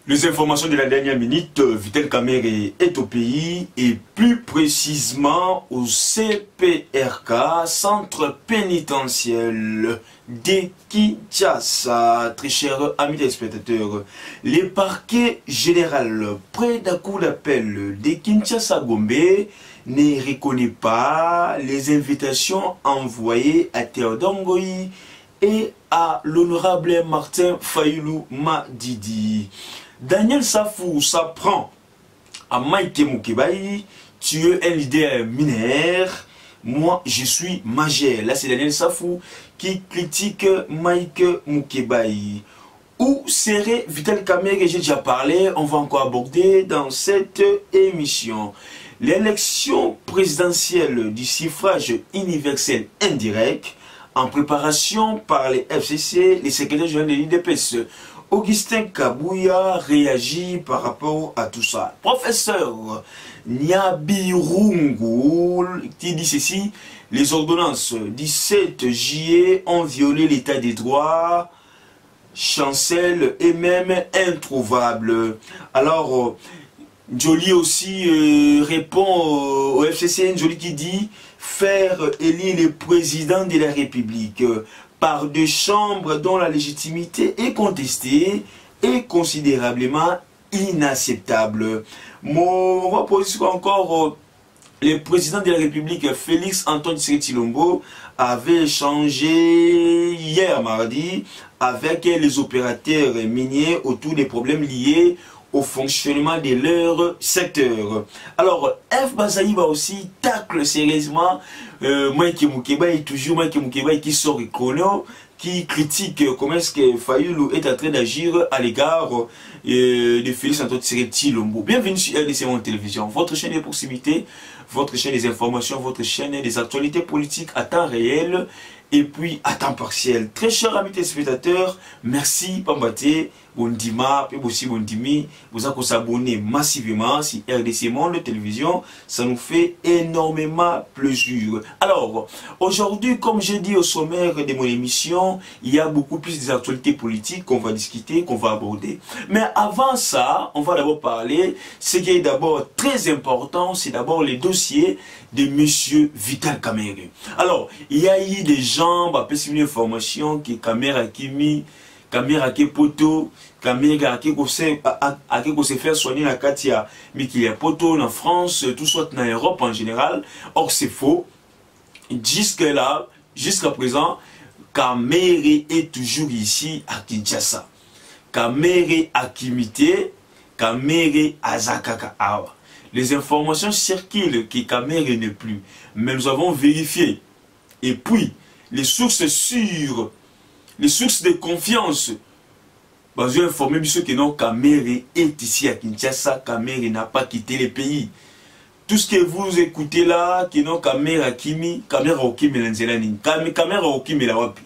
Les informations de la dernière minute, Vital Kamerhe est au pays et plus précisément au CPRK, Centre pénitentiaire de Kinshasa. Très chers amis téléspectateurs, le parquet général près d'un cour d'appel de Kinshasa Gombe ne reconnaît pas les invitations envoyées à Théodore Ngoyi et à l'honorable Martin Fayulu Madidi. Daniel Safou s'apprend à Mike Mukebai, tu es un leader mineur, moi je suis majeur. Là c'est Daniel Safou qui critique Mike Mukebai. Où serait Vital Kamerhe? J'ai déjà parlé, on va encore aborder dans cette émission. L'élection présidentielle du suffrage universel indirect en préparation par les FCC, les secrétaires généraux de l'IDPS. Augustin Kabouya réagit par rapport à tout ça. Professeur Nyabirungu qui dit ceci: les ordonnances 17 juillet ont violé l'état des droits, chancelle et même introuvable. Alors, Joly aussi répond au FCC, Joly qui dit faire élire le président de la République par deux chambres dont la légitimité est contestée et considérablement inacceptable. On va poser encore le président de la République, Félix Antoine Tshisekedi Tshilombo, avait échangé hier mardi avec les opérateurs miniers autour des problèmes liés au fonctionnement de leur secteur. Alors, F. Bazaïba aussi tacle sérieusement Mike Mukebai, toujours Mike Mukebai qui sort du chrono, qui critique comment est-ce que Fayulu est en train d'agir à l'égard de Félix Antoine Tshisekedi Tshilombo. Bienvenue sur RDC Monde Télévision, votre chaîne de proximité, votre chaîne des informations, votre chaîne des actualités politiques à temps réel et puis à temps partiel. Très chers amis téléspectateurs, merci Pambate, Bondima, puis aussi Bondimi, vous avez s'abonner massivement sur RDC Monde Télévision, ça nous fait énormément plaisir. Alors, aujourd'hui, comme j'ai dit au sommaire de mon émission, il y a beaucoup plus des actualités politiques qu'on va discuter, qu'on va aborder. Mais avant ça, on va d'abord parler, ce qui est d'abord très important, c'est d'abord les dossiers de Monsieur Vital Kamerhe. Alors, il y a eu des gens, bah, une information que Kamerhe Kimi, Kamerhe Poto, Kamerhe a se faire soigner la Katia, mais qu'il y a Poto en France, tout soit en Europe en général. Or, c'est faux. Jusque-là, jusqu'à présent, Kamerhe est toujours ici à Kinshasa. Kamerhe a Kimité, Kamerhe a Zakaka Awa. Les informations circulent que Kamerhe n'est plus. Mais nous avons vérifié. Et puis, les sources sûres, les sources de confiance, nous ont informé que non, Kamerhe est ici à Kinshasa. Kamerhe n'a pas quitté le pays. Tout ce que vous écoutez là, que non, Kamerhe Akimi, Kamerhe Okimi Lanzelani, Kamerhe Okimi la wapi.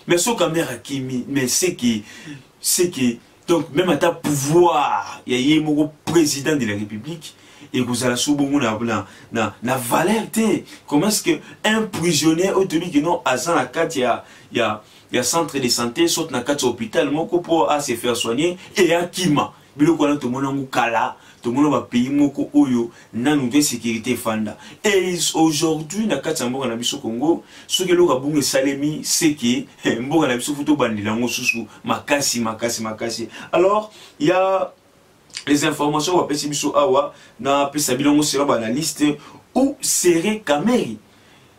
Mais ce Kamerhe Akimi, mais c'est que, donc même à ta pouvoir, il y a un président de la République. Et vous allez souvent na valeur. Comment est-ce qu'un prisonnier autour qui non à la carte il y a centre de santé saute na carte hôpital moko pour se faire soigner et à Kima bilo ko to mona ngukala to mona ba pays moko oyo na nouvelle sécurité fanda. Et aujourd'hui na carte mboka na biso Congo ce que loka bunge salemi c'est que mboka na biso futo bandila ngo susu makasi. Alors il y a les informations on va passer biso awa na pesa bilongo sera analyste où serait Kamerhe.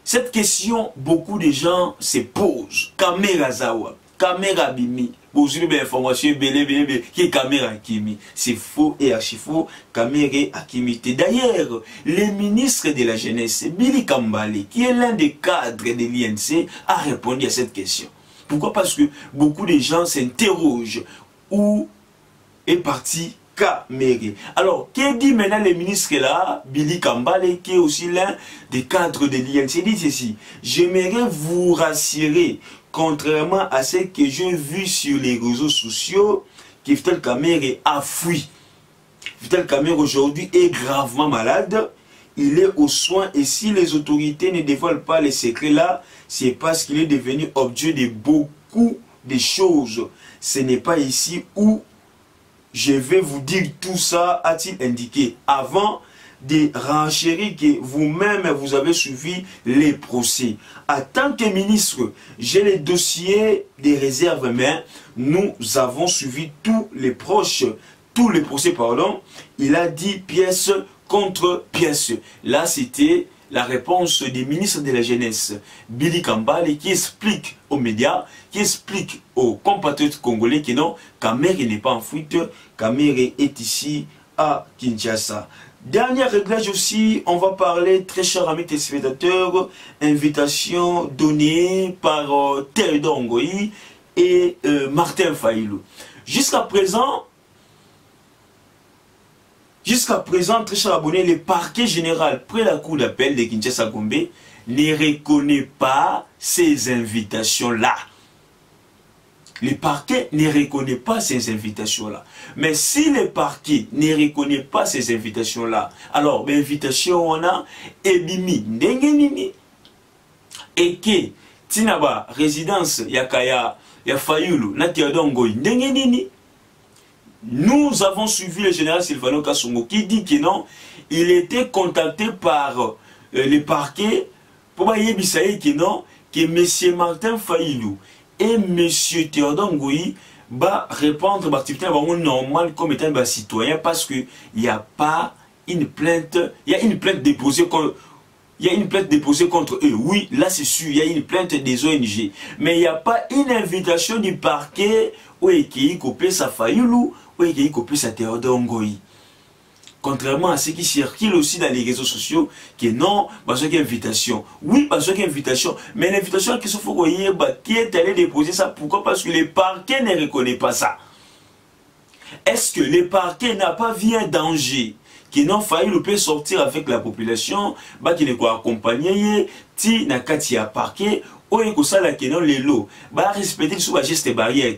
Cette question beaucoup de gens se posent. Kamerhe Zawa, Kamerhe Bimi, vous avez des informations belé qui est Kamerhe Akimi. C'est faux et archi faux. Kamerhe Akimi. D'ailleurs, le ministre de la jeunesse Billy Kambale, qui est l'un des cadres de l'INC, a répondu à cette question. Pourquoi? Parce que beaucoup de gens s'interrogent où est parti Kamerhe. Alors, que dit maintenant le ministre là, Billy Kambale, qui est aussi l'un des cadres de l'INC, dit ceci: j'aimerais vous rassurer, contrairement à ce que j'ai vu sur les réseaux sociaux, que Vital Kamerhe a fui. Vital Kamerhe aujourd'hui est gravement malade, il est aux soins et si les autorités ne dévoilent pas les secrets là, c'est parce qu'il est devenu objet de beaucoup de choses. Ce n'est pas ici où je vais vous dire tout ça, a-t-il indiqué, avant de renchérir que vous-même vous avez suivi les procès. En tant que ministre, j'ai les dossiers des réserves, mais nous avons suivi tous les procès, pardon. Il a dit pièce contre pièce. Là, c'était la réponse du ministre de la Jeunesse, Billy Kambale, qui explique aux médias, qui explique aux compatriotes congolais que non, Kamere n'est pas en fuite, Kamere est ici à Kinshasa. Dernier réglage aussi, on va parler, très chers amis téléspectateurs, invitation donnée par Théodore Ngoyi et Martin Fayulu. Jusqu'à présent, très chers abonnés, le parquet général près la cour d'appel de Kinshasa-Gombe ne reconnaît pas ces invitations-là. Le parquet ne reconnaît pas ces invitations-là. Mais si le parquet ne reconnaît pas ces invitations-là, alors l'invitation on a ebimi ndengenini et que tinaba résidence yakaya ya Fayulu na Théodore Ngoyi ndengenini. Nous avons suivi le général Silvano Kasongo qui dit que non, il était contacté par le parquet pour dire que non, que M. Martin Fayulu et M. Théodore Ngoyi va répondre à l'activité normale comme étant un citoyen parce qu'il n'y a pas une plainte, il y a une plainte déposée contre. Il y a une plainte déposée contre eux. Oui, là c'est sûr, il y a une plainte des ONG. Mais il n'y a pas une invitation du parquet où il y a coupé sa Fayulu, où il y a coupé sa Théodore Ngoyi. Contrairement à ce qui circule aussi dans les réseaux sociaux, que non, parce qu'il y a invitation. Oui, parce qu'il y a invitation. Mais l'invitation qui est allé déposer ça, pourquoi? Parce que le parquet ne reconnaît pas ça. Est-ce que le parquet n'a pas vu un danger? Qui n'ont failli peut sortir avec la population, qui ne quoi accompagner, ti na kati ya parquet, ou que ça la qui non les lots, respecter sous la geste barrière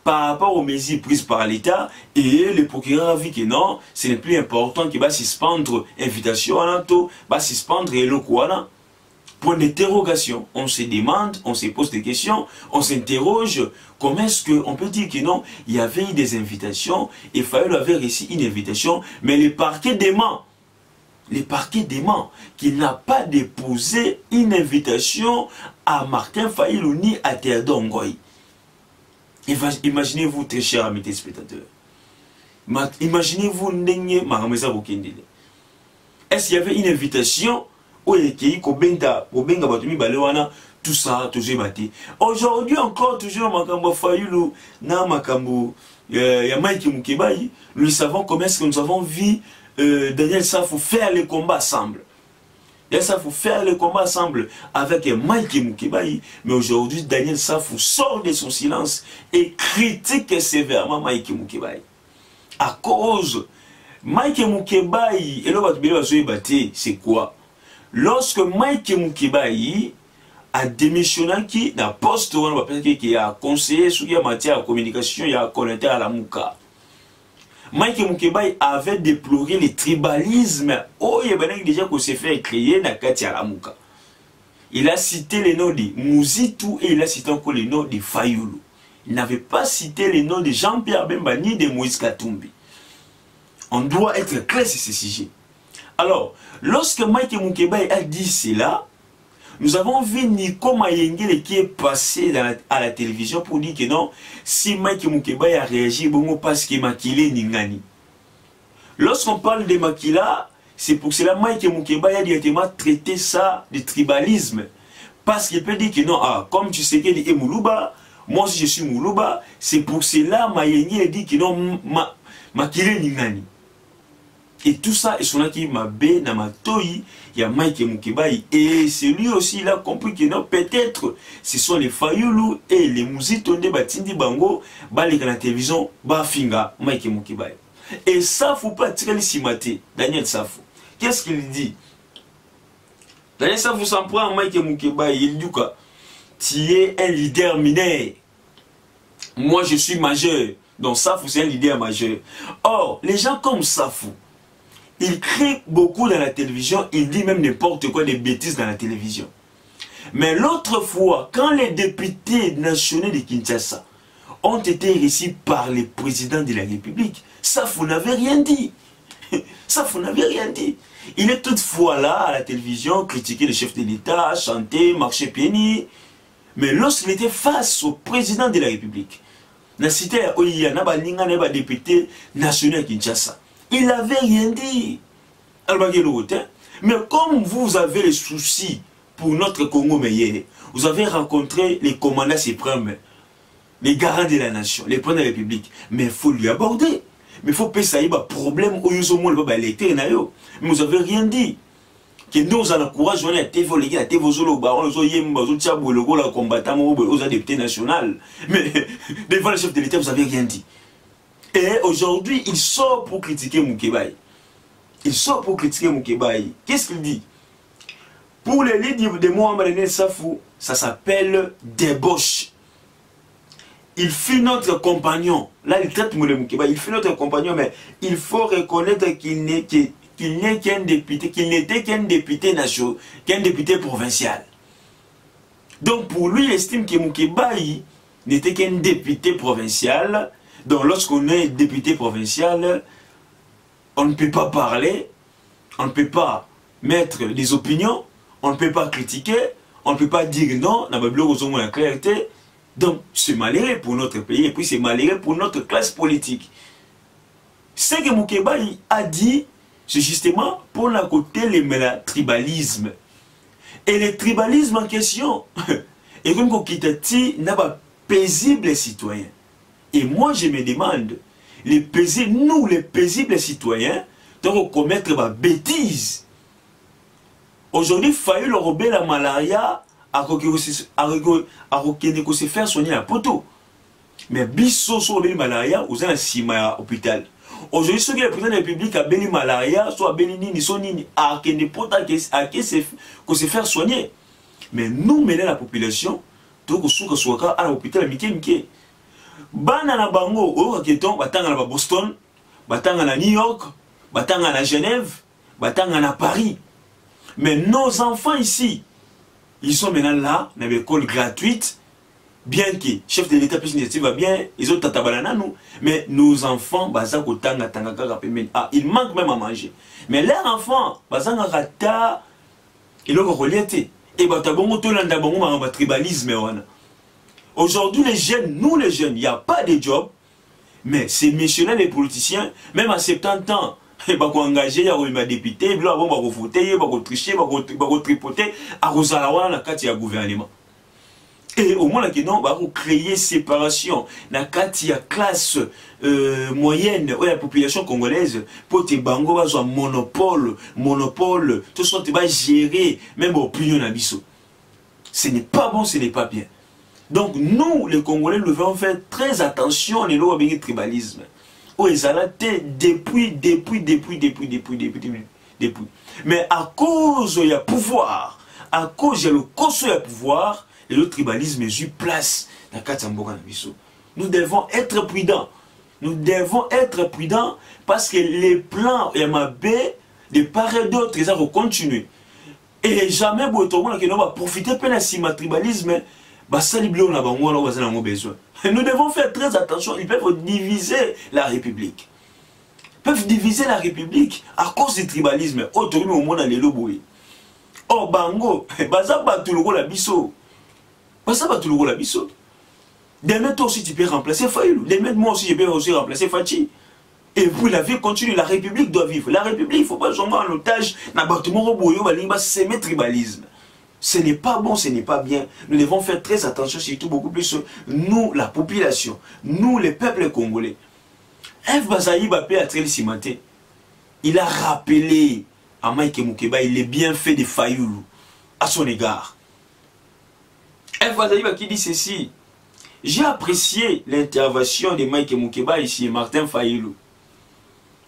par rapport aux mesures prises par l'État et le procureur a vu que non, ce n'est plus important qu'il va suspendre l'invitation à l'anto, va suspendre les lots quoi. Pour l'interrogation, on se demande, on se pose des questions, on s'interroge, comment est-ce qu'on peut dire que non, il y avait eu des invitations, et Fayulu avait reçu une invitation, mais le parquet dément qu'il n'a pas déposé une invitation à Martin Fayulu ni à Théodore Ngoyi. Imaginez-vous, très chers amis téléspectateurs, imaginez-vous, est-ce qu'il y avait une invitation? Tout ça, toujours battu. Aujourd'hui encore, toujours Makambo Fayulu, na Makambo Mike Mukebayi, nous savons comment est-ce que nous avons vu Daniel Safou faire le combat ensemble. Daniel Safou faire le combat ensemble avec Mike Mukebayi, mais aujourd'hui Daniel Safou sort de son silence et critique sévèrement Mike Mukebayi. À cause, Mike Mukebayi, et là, c'est quoi? Lorsque Mike Mukebayi a démissionné qui n'a poste qui a conseillé sur la matière de communication, il a connecté à la Mouka. Mike Mukebayi avait déploré le tribalisme. Oh, il y a déjà qu'on s'est fait créer dans la Mouka. Il a cité les noms de Mouzitou et il a cité encore les noms de Fayulu. Il n'avait pas cité les noms de Jean-Pierre Bemba ni de Moïse Katumbi. On doit être clair sur ce sujet. Alors, lorsque Mike Mukebayi a dit cela, nous avons vu Nico Mayengele qui est passé à la télévision pour dire que non, si Mike Mukebayi a réagi, bon, parce que Makila Ningani. Lorsqu'on parle de Makila, c'est pour cela que Mike Mukebayi a directement traité ça de tribalisme. Parce qu'il peut dire que non, comme tu sais qu'il est Moulouba, moi aussi je suis Moulouba, c'est pour cela que Mayengele dit que non, Makila Ningani. Et tout ça, et son qui m'a bé dans ma toyi, il y a Mike Mukebayi. Et c'est lui aussi, il a compris que non, peut-être, ce sont les Fayulu et les Mouzitonde Batindi Bango, les la télévision, Bafinga, Mike Mukebayi. Et ça, faut pas tirer les simaté, Daniel Safou. Qu'est-ce qu'il dit? Daniel Safou s'en prend à Mike Mukebayi, il dit quoi? Tu es un leader mineur. Moi, je suis majeur. Donc Safou, c'est un leader majeur. Or, les gens comme Safou, il crie beaucoup dans la télévision, il dit même n'importe quoi, des bêtises dans la télévision. Mais l'autre fois, quand les députés nationaux de Kinshasa ont été reçus par le président de la République. Ça, vous n'avez rien dit. Ça, vous n'avez rien dit. Il est toutefois là, à la télévision, critiquer le chef de l'État, chanter, marcher pieds nus. Mais lorsqu'il était face au président de la République, la cité a député national Kinshasa, il n'avait rien dit. Mais comme vous avez les soucis pour notre Congo meilleur, vous avez rencontré les commandants suprêmes, les garants de la nation, les présidents de la République, mais il faut lui aborder. Mais il faut que ça y ait un problème où ils ont électé. Mais vous n'avez rien dit. Que nous avons le courage de faire des députés nationaux. Mais devant le chef de l'État, vous n'avez rien dit. Et aujourd'hui, il sort pour critiquer Moukébaï. Il sort pour critiquer Moukébaï. Qu'est-ce qu'il dit? Pour les livres de Mohamed Safou, ça s'appelle débauche. Il fut notre compagnon. Là, il traite Moukébaï. Il fut notre compagnon, mais il faut reconnaître qu'il n'est qu'un député, qu'il n'était qu'un député national, qu'un député provincial. Donc pour lui, il estime que Moukébaï n'était qu'un député provincial. Donc lorsqu'on est député provincial, on ne peut pas parler, on ne peut pas mettre des opinions, on ne peut pas critiquer, on ne peut pas dire non, on a la clarté. Donc c'est malheureux pour notre pays et puis c'est malheureux pour notre classe politique. Ce que Moukébaï a dit, c'est justement pour la côté le tribalisme. Et le tribalisme en question, et comme Kokitati n'a pas paisible citoyen. Et moi je me demande, nous les paisibles citoyens, donc commettre ma bêtise. Aujourd'hui, il fallait le rober la malaria à se faire soigner la poteau. Mais biso sur la malaria, vous avez un cima à l'hôpital. Aujourd'hui, ceux qui sont le président de la République a béni malaria, soit béni nini, soit nini, à se faire soigner. Mais nous, menons la population, donc on soit à l'hôpital, Miké. Bana na bango, au Keton, batanga na Boston, batanga na New York, batanga na Genève, batanga na Paris. Mais nos enfants ici, ils sont maintenant là, dans l'école gratuite, bien que le chef de l'État puisse initiative va bien, ils ont tatabalana nous, mais nos enfants, ils manquent même à manger. Mais leurs enfants, ils ont relié. Et ils tribalisme. Aujourd'hui, les jeunes, nous les jeunes, il n'y a pas de job, mais ces messieurs-là, les politiciens, même à 70 ans, ils vont engager, ils vont député, ils vont voter, ils vont tricher, ils vont tripoter, à Rosalawa, dans le gouvernement. Et au moins, ils vont créer séparation dans la classe moyenne, la population congolaise, pour que bango un monopole, tout ça, tu vas gérer, même l'opinion d'abisso. Ce n'est pas bon, ce n'est pas bien. Donc nous, les Congolais, nous devons faire très attention au tribalisme. Depuis. Mais à cause du pouvoir, à cause du pouvoir, le tribalisme est eu place dans le nous devons être prudents. Nous devons être prudents parce que les plans MAB, de part et d'autre, ils vont continuer. Et jamais, nous va profiter de tribalisme. Nous devons faire très attention. Ils peuvent diviser la République. Ils peuvent diviser la République à cause du tribalisme. Oh, bango, demain, toi aussi, tu peux remplacer Faïlou. Demain, moi aussi, je peux aussi remplacer Fachi. Et puis la vie continue, la République doit vivre. La République, il ne faut pas jouer en otage. C'est le tribalisme. Ce n'est pas bon, ce n'est pas bien. Nous devons faire très attention, surtout beaucoup plus nous, la population, nous, les peuples congolais. F. Bazaï Bapé a très cimenté. Il a rappelé à Mike Moukébaï les bienfaits de Fayoulou à son égard. F. Bazaï qui dit ceci. J'ai apprécié l'intervention de Mike Moukébaï ici et Martin Fayoulou,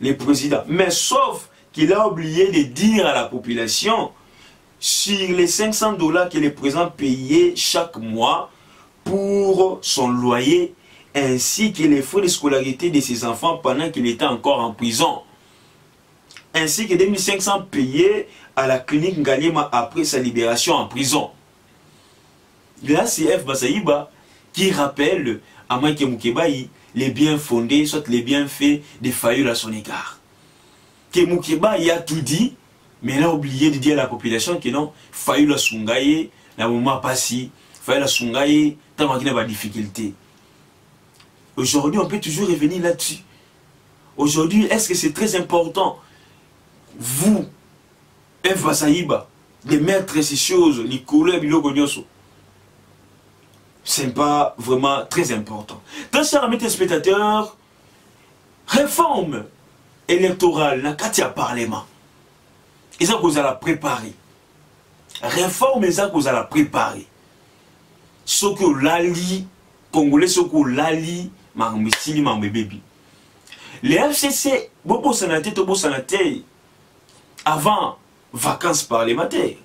le président. Mais sauf qu'il a oublié de dire à la population sur les $500 que le président payait chaque mois pour son loyer, ainsi que les frais de scolarité de ses enfants pendant qu'il était encore en prison, ainsi que 2500 payés à la clinique Ngaliema après sa libération en prison. Là, c'est F. Bazaïba qui rappelle à moins que Moukébaï, les biens fondés, soit les bienfaits des faillots à son égard. Que Moukébaï a tout dit, mais il a oublié de dire à la population que non, faillots à Sungaye, la moment passé, faillots à Sungaye, tant qu'il n'y a pas de difficulté. Aujourd'hui, on peut toujours revenir là-dessus. Aujourd'hui, est-ce que c'est très important, vous, Eva Saïba, de mettre ces choses, les couleurs, c'est pas vraiment très important. Très chers amis téléspectateurs, réforme électorale, na Katia Parlement. Et ça que vous allez préparer. Réforme, et ça que vous allez préparer. Ce que l'ali, Congolais, ce que l'ali, Marmistili, Marmbébébi. Les FCC, beaucoup santé, avant vacances parlementaires.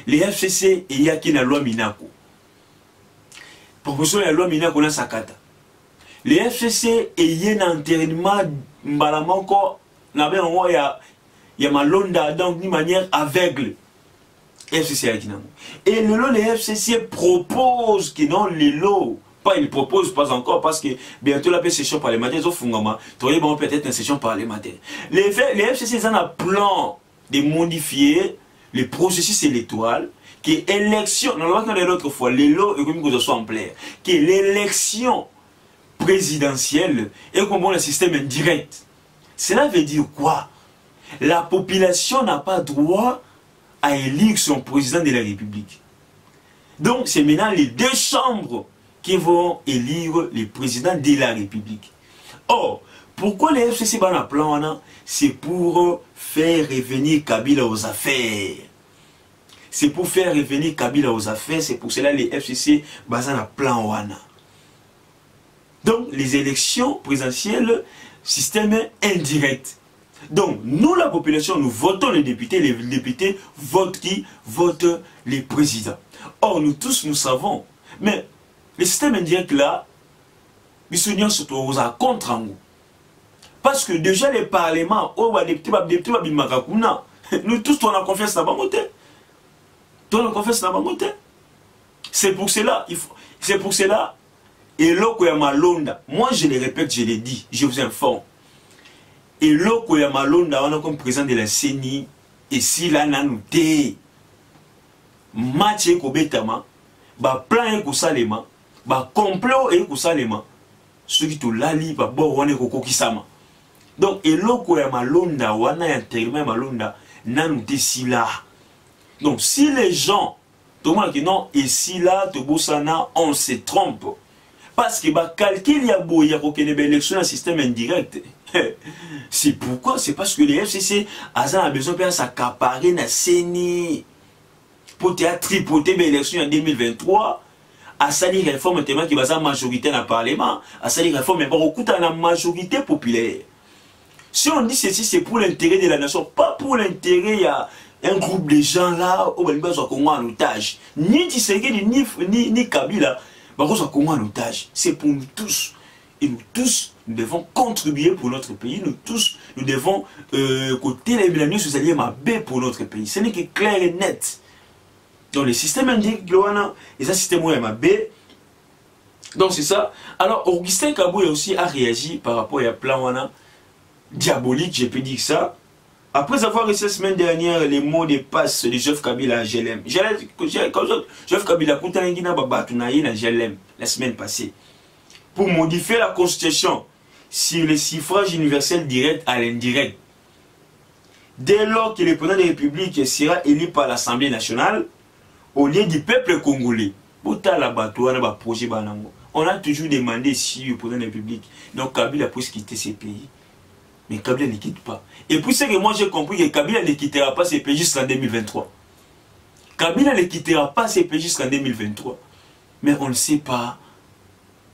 Les FCC, il y a qui na loi Minako. Proposition de la loi Minako na Sakata. Les FCC, il y a un enterrement, mbalamanko, na ben on il y a malonda donc d'une manière aveugle. FCC a kinango. Et le lot, les FCC proposent que non, les lots. Pas, ils proposent pas encore parce que bientôt la session parlementaire, ils ont fondement. Peut-être une session parlementaire. Les FCC, ils ont un plan de modifier le processus électoral, que l'élection, normalement, l'autre fois, les lots, et comme que ce soit en plaire, que l'élection présidentielle est comme un système indirect. Cela veut dire quoi? La population n'a pas droit à élire son président de la République. Donc, c'est maintenant les deux chambres qui vont élire le président de la République. Or, pourquoi les FCC ban à plan? C'est pour faire revenir Kabila aux affaires. C'est pour faire revenir Kabila aux affaires. C'est pour cela que les FCC ban à plan wana. Donc, les élections présidentielles, système indirect. Donc, nous, la population, nous votons les députés votent qui? Votent les présidents. Or, nous tous, nous savons, mais le système indirect là, nous sommes surtout contre nous. Parce que déjà, les parlements, nous tous, on a confiance dans la C'est pour cela, et l'eau malonda, moi je le répète, je l'ai dit, je vous informe. Et l'eau malonda, on a comme président de la CENI, et si là, on a noté, match et kobetama, plan et kosalema, complot et kosalema, ceux qui te lali, bon, on est kokokisama. Donc, et l'eau malonda, on a intégré malonda, n'a noté si là. Donc, si les gens, tout le monde qui non, et si là, on se trompe. Parce que calcul, il y a beau, il y a aucune élection, un système indirect. C'est pourquoi? C'est parce que les FCC a besoin de s'accaparer dans la CENI pour tripoter l'élection en 2023. À salir réforme tellement qui va être majorité dans le Parlement, à salir réforme mais beaucoup dans la majorité populaire. Si on dit ceci, c'est pour l'intérêt de la nation, pas pour l'intérêt, il y a un groupe de gens là, où ils sont en otage. Ni Tshisekedi, ni Kabila, ils sont en otage. C'est pour nous tous. Et nous tous, nous devons contribuer pour notre pays. Nous tous, nous devons côté les millénaires socialistes pour notre pays. Ce n'est que clair et net. Donc le système indirect, et ça système MAB. Donc c'est ça. Alors Augustin Kaboué aussi a réagi par rapport à plan diabolique, je peux dire ça. Après avoir reçu la semaine dernière les mots de passe de Joseph Kabila à GLM. Joseph Kabila la semaine passée. Pour modifier la constitution sur le suffrage universel direct à l'indirect. Dès lors que le président de la République sera élu par l'Assemblée nationale, au lieu du peuple congolais, on a toujours demandé si le président de la République, donc Kabila puisse quitter ces pays. Mais Kabila ne quitte pas. Et puis c'est que moi j'ai compris que Kabila ne quittera pas ces pays jusqu'en 2023. Kabila ne quittera pas ces pays jusqu'en 2023. Mais on ne sait pas.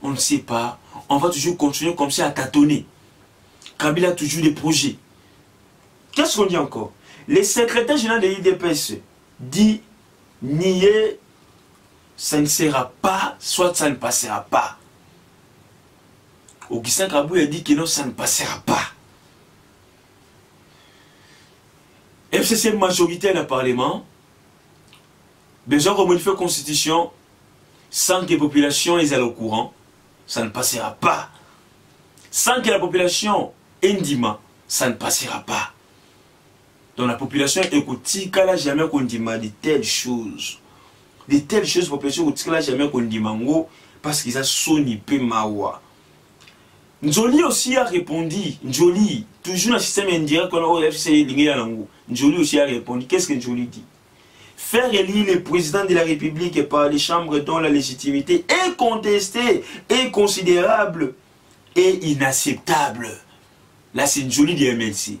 On ne sait pas. On va toujours continuer comme ça à tâtonner. Kabila a toujours des projets. Qu'est-ce qu'on dit encore? Le secrétaire général de l'IDPS dit nier, ça ne sera pas, soit ça ne passera pas. Augustin Kaboué a dit que non, ça ne passera pas. FCC majoritaire dans le Parlement, besoin de modifier la Constitution sans que la population soit au courant. ça ne passera pas. Sans que la population indima, ça ne passera pas. Donc la population écoutique, elle n'a jamais condimé de telles choses. De telles choses, la population écoutique, elle n'a jamais condimé parce qu'ils ont sonné peu mawa. Njoli aussi a répondu, Njoli, toujours dans le système indirect qu'on a au FCI, Njoli aussi a répondu. Qu'est-ce que Njoli dit? Faire élire le président de la République par les chambres dont la légitimité est contestée, est considérable et inacceptable. Là, c'est Njoli du MLC.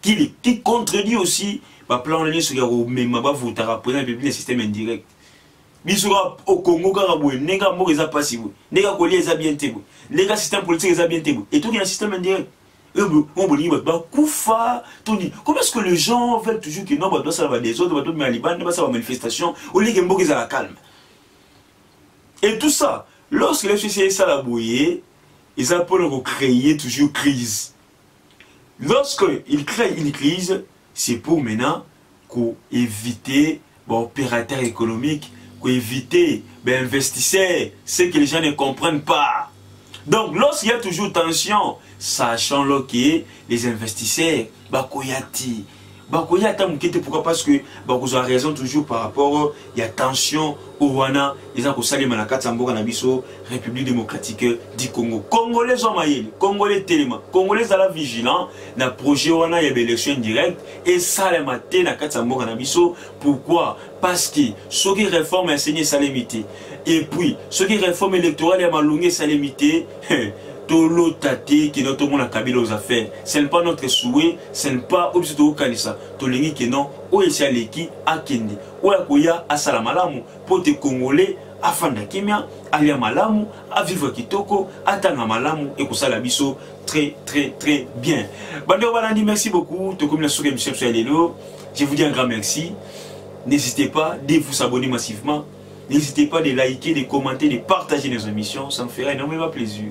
Qui contredit aussi le plan de sur le président du système indirect. Bisura au Congo, les gars morts sont passifs, les gars collés sont bien tébou, les gars système politique sont bien tébou. Et tout il y a un système indirect. Comment est-ce que les gens veulent toujours que non, ça va des autres, ça va Liban, ça va manifestation, au lieu que Mbok la calme. Et tout ça, lorsque les FCC ça la bouillé, ils appellent créer toujours crise. Lorsqu'ils créent une crise, c'est pour maintenant éviter opérateurs économiques, éviter investisseurs, ce que les gens ne comprennent pas. Donc, lorsqu'il y a toujours tension, sachant que les investisseurs, bakoyati, pourquoi? Parce que vous avez raison toujours par rapport, il y a tension au Rwanda, ils ont salé Manakata Nabiso, République démocratique du Congo. Congolais ont maillé, Congolais téléma, Congolais à la vigilance, na projet Rwanda, il y a des élections directes, et ça les maté na Katsamboka Nabiso. Pourquoi? Parce que ceux qui réforment enseigné ça limité. Et puis, ceux qui réforment électorale, il y a malungé ça limité. Tolo tate qui notre monde a cabine aux affaires. Ce n'est pas notre souhait, ce n'est pas obligé de kanisa. Tolingi qui non, ou esi aleki akende. Ou akoya asala malamu pour te Congolais afanda kimia, alia malamu, à vivre kitoko, atanga malamu et kusala biso très bien. Bando Balandi, merci beaucoup. To comme la souris Michel Soyalelo. Je vous dis un grand merci. N'hésitez pas de vous abonner massivement. N'hésitez pas de liker, de commenter, de partager les émissions. Ça me ferait énormément plaisir.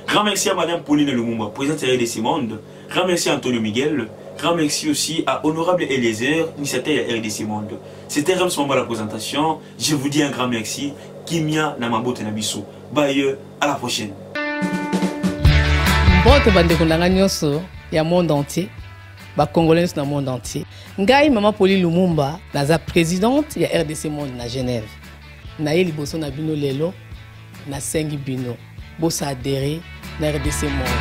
Grand merci à Madame Pauline Lumumba, présidente de RDC Monde. Grand merci à Antonio Miguel. Grand merci aussi à Honorable Eliezer, initiateur de RDC Monde. C'était vraiment ce moment la présentation. Je vous dis un grand merci. Kimia Namabote Nabiso. Bye, à la prochaine. Bon, bande kondanga nyonso ya monde entier. Ba Congolais dans le monde entier. Ngai Maman Pauline Lumumba, naza présidente ya RDC Monde na Genève. Na ye liboso na bino lelo na sengi bino. Bossa adhéré na RDC Monde.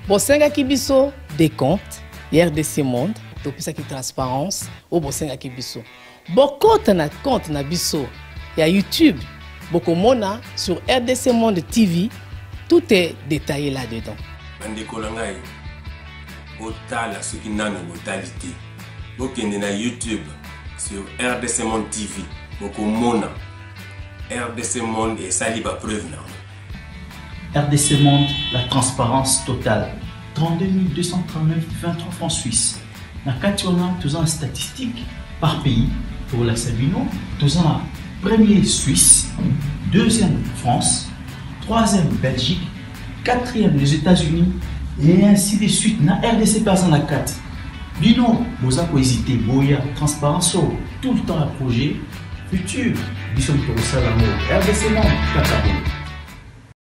Bosenga kibiso des comptes, RDC Monde, depuis ça qui transparence, au bosenga kibiso. Bokota na compte na biso, il y a YouTube, bokomona sur RDC Monde TV, tout est détaillé là-dedans. Otala ce qui n'a pas mortalité. Donc on est na YouTube sur RDC Monde TV. Donc mona RDC Monde et saliba preuve na. RDC Monde, la transparence totale. 32 239 23 francs suisses. Na kationa tous en statistiques par pays pour la Sabino, tous en premier Suisse, deuxième France, troisième Belgique, quatrième les États-Unis. Et ainsi de suite, na RDC personne à 4. Bino, vous avez hésité, boya, transparence, tout le temps à projet, futur, bisous pour ça l'amour. RDC Monde,